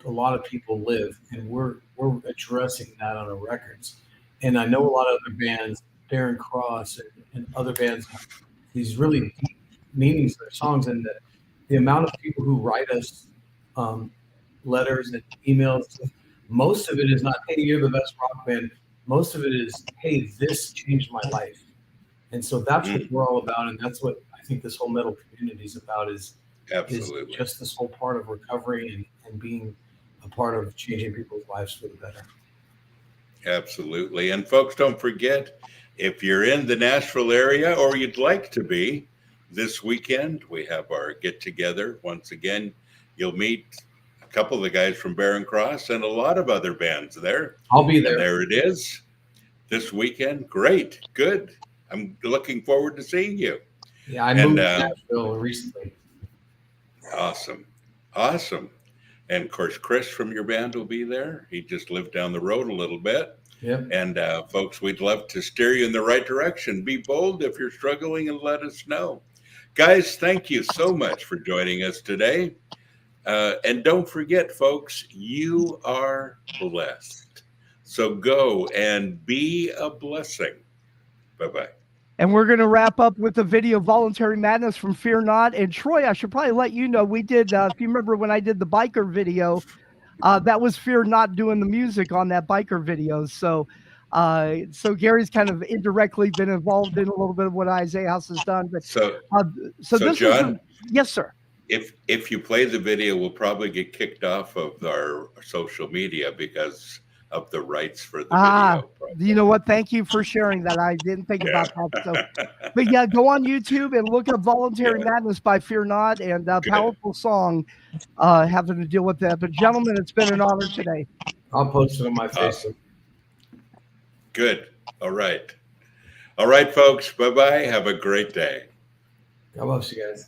a lot of people live, and we're addressing that on our records. And I know a lot of other bands Darren Cross and other bands have these really deep meanings in their songs, and the amount of people who write us letters and emails, most of it is not, hey, you're the best rock band. Most of it is, hey, this changed my life. And so that's what we're all about, and that's what I think this whole metal community is about, is just this whole part of recovery and being a part of changing people's lives for the better. Absolutely. And folks, don't forget, if you're in the Nashville area or you'd like to be, this weekend we have our get together. Once again, you'll meet a couple of the guys from Barren Cross and a lot of other bands there. I'll be there. And there it is this weekend. Great. Good. I'm looking forward to seeing you. Yeah, I moved to Nashville recently. Awesome. And of course, Chris from your band will be there. He just lived down the road a little bit. Yep. And folks, we'd love to steer you in the right direction. Be bold if you're struggling and let us know. Guys, thank you so much for joining us today. And don't forget, folks, you are blessed. So go and be a blessing. Bye-bye. And we're going to wrap up with the video Voluntary Madness from Fear Not. And Troy, I should probably let you know, we did, if you remember when I did the biker video, that was Fear Not doing the music on that biker video. So Gary's kind of indirectly been involved in a little bit of what Isaiah House has done. But so this John, yes, sir. If you play the video, we'll probably get kicked off of our social media because of the rights for the video. You know what? Thank you for sharing that. I didn't think about that. So, but yeah, go on YouTube and look up Voluntary Madness by Fear Not, and powerful song having to deal with that. But gentlemen, it's been an honor today. I'll post it on my Facebook. Good. All right, folks. Bye-bye. Have a great day. God bless you guys.